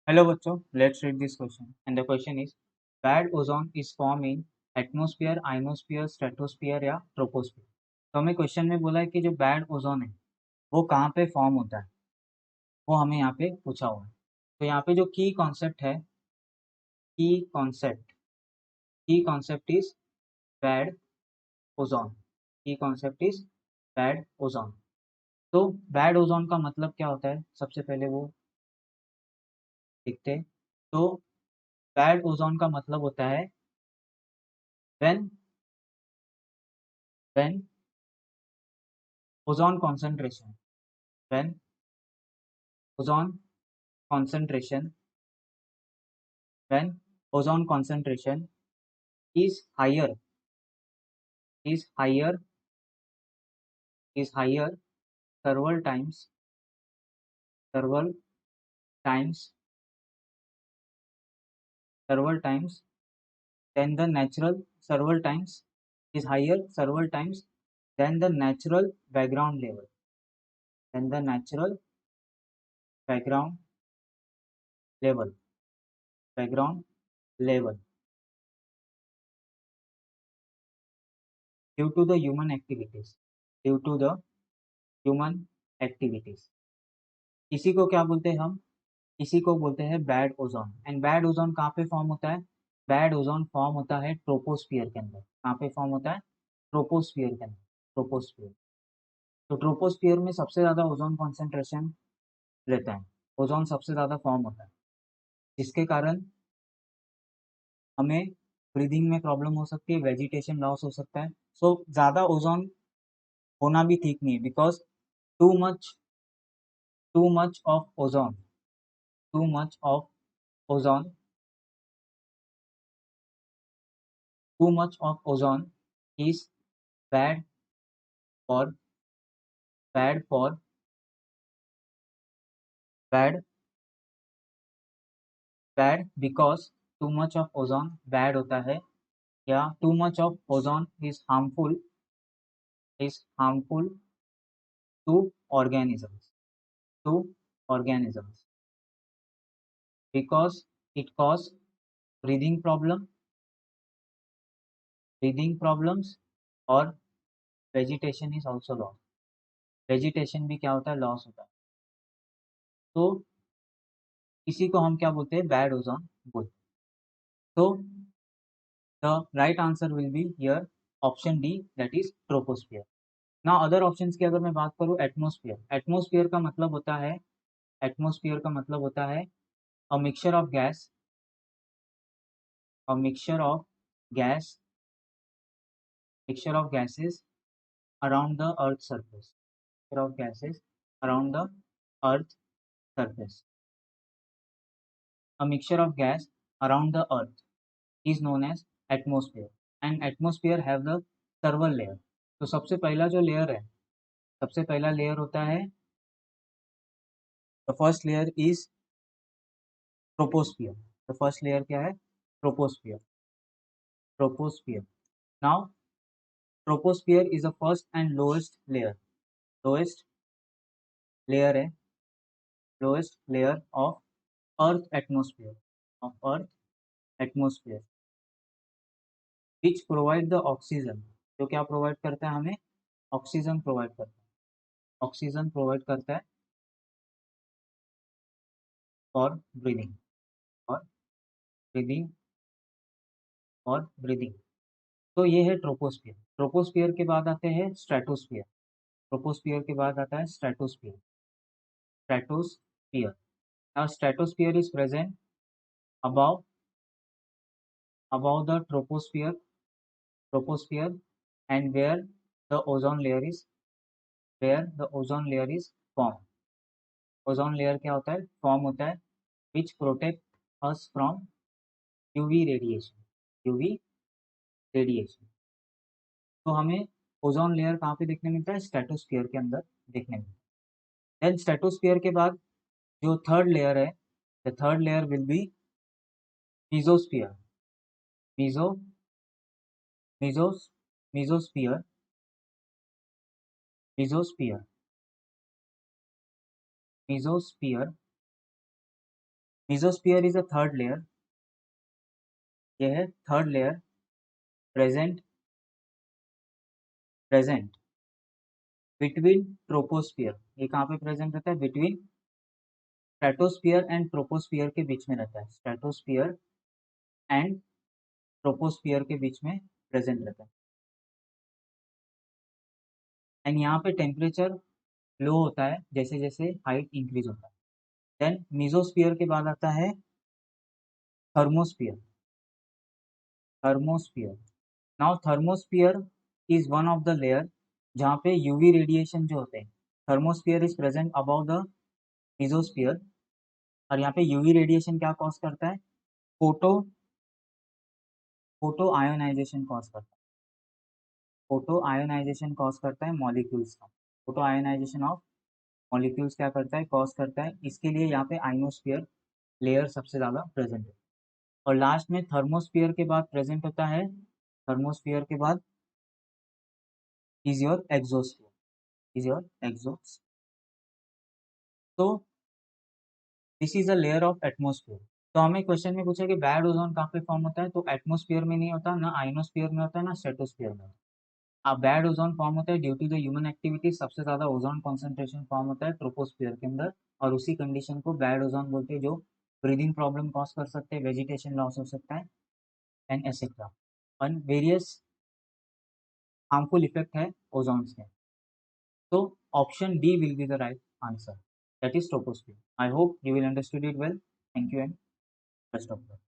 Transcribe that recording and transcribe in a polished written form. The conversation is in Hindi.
Hello बच्चों, let's read this question. And the question is, bad ozone is formed in atmosphere, ionosphere, stratosphere या troposphere. तो हमें क्वेश्चन में बोला है कि जो बैड ओजोन है वो कहाँ पे फॉर्म होता है, वो हमें यहाँ पे पूछा हुआ है। तो यहाँ पे जो की कॉन्सेप्ट की कॉन्सेप्ट इज बैड ओजोन। की कॉन्सेप्ट इज बैड ओजोन। तो बैड ओजोन का मतलब क्या होता है, सबसे पहले वो देखते हैं। तो बैड ओजोन का मतलब होता है when when ozone concentration when ozone concentration when ozone concentration is higher is higher several several times several times than the natural several times is higher several times than the natural background level than the natural background level background level due to the human activities due to the human activities। इसी को क्या बोलते हैं हम, इसी को बोलते हैं bad ozone. And bad ozone कहाँ पे फॉर्म होता है, बैड ओजोन फॉर्म होता है ट्रोपोस्फियर के अंदर। कहाँ पे फॉर्म होता है, ट्रोपोस्फियर के अंदर, ट्रोपोस्फियर। तो ट्रोपोस्फियर में सबसे ज्यादा ओजोन कॉन्सेंट्रेशन रहता है, ओजोन सबसे ज्यादा फॉर्म होता है, जिसके कारण हमें ब्रीदिंग में प्रॉब्लम हो सकती है, वेजिटेशन लॉस हो सकता है। सो ज्यादा ओजोन होना भी ठीक नहीं है, because too much too much of ozone too much of ozone too much of ozone is bad for bad for bad bad because too much of ozone bad होता है, या too much of ozone is harmful to organisms to organisms because it cause breathing problems और vegetation is also lost। vegetation भी क्या होता है, लॉस होता है। तो इसी को हम क्या बोलते हैं, बैड ओजोन बोलते हैं। तो the right answer will be here option D, that is troposphere। now other options की अगर मैं बात करूँ, एटमोस्फियर का मतलब होता है, एटमोस्फियर का मतलब होता है a mixture of gas a mixture of gas mixture of gases around the earth surface mixture of gases around the earth surface a mixture of gas around the earth is known as atmosphere and atmosphere have the several layer। तो सबसे पहला जो लेयर है, सबसे पहला लेयर होता है, the first layer is troposphere. The first layer क्या है, troposphere. Troposphere now troposphere is the first and lowest layer, lowest layer है, lowest layer of earth atmosphere, of earth atmosphere which provide the oxygen. जो क्या प्रोवाइड करता है हमें, ऑक्सीजन प्रोवाइड करता है, ऑक्सीजन प्रोवाइड करता है फॉर ब्रीदिंग, और ब्रीदिंग और ब्रीदिंग। तो ये है ट्रोपोस्फियर। ट्रोपोस्फियर के बाद आते हैं स्ट्रेटोस्फियर। ट्रोपोस्फियर के बाद आता है stratosphere. Stratosphere now stratosphere is present above above the troposphere and the ozone layer is where the ozone layer is formed। Ozone layer क्या होता है, फॉर्म होता है, विच protect us from UV radiation, UV radiation. तो हमें ओजोन लेयर कहाँ पे देखने मिलता है, स्ट्रेटोस्फियर के अंदर देखने मिलता है। देन स्ट्रेटोस्फियर के बाद जो थर्ड लेयर है, the third layer will be mesosphere. Meso mesos mesosphere mesosphere mesosphere mesosphere is a third layer, यह है third layer present between troposphere. ये कहाँ पे प्रेजेंट रहता है? बिटवीन स्ट्रेटोस्फियर एंड ट्रोपोस्फियर के बीच में रहता है। स्ट्रेटोस्फियर एंड ट्रोपोस्फियर के बीच में प्रेजेंट रहता है। एंड यहाँ पे टेम्परेचर लो होता है जैसे जैसे हाइट इंक्रीज होता है। देन मीजोस्फियर के बाद आता है thermosphere. Thermosphere, now thermosphere is one of the layer जहाँ पे यूवी रेडिएशन जो होते हैं। Thermosphere is present about the mesosphere, और यहाँ पे यूवी रेडिएशन क्या कॉज करता है? फोटो आयोनाइजेशन कॉज करता है। फोटो आयोनाइजेशन कॉज करता है मॉलिक्यूल्स का। फोटो आयोनाइजेशन ऑफ मॉलिक्यूल्स क्या करता है? कॉज करता है। इसके लिए यहाँ पे आइनोस्फीयर लेयर सबसे ज़्यादा प्रेजेंट है। और लास्ट में थर्मोस्फीयर के बाद प्रेजेंट होता है, थर्मोस्फीयर के बाद is your exosphere, is your exosphere. तो this is a layer of atmosphere. तो हमें क्वेश्चन में पूछा कि बैड ओजोन कहाँ पे फॉर्म होता है, तो एटमोस्फियर में नहीं होता, ना आइनोस्फियर में होता है, ना स्ट्रेटोस्फियर में होता है। अब बैड ओजोन फॉर्म होता है due to the human activity. सबसे ज्यादा ओजोन कॉन्सेंट्रेशन फॉर्म होता है ट्रोपोस्फियर के अंदर, और उसी कंडीशन को बैड ओजोन बोलते हैं, जो ब्रीदिंग प्रॉब्लम कॉज कर सकते हैं, वेजिटेशन लॉस हो सकता है and etcetera, and various harmful effect है ओजोन के। तो option D will be the right answer, that is troposphere. I hope you will understood it well. Thank you and best of luck.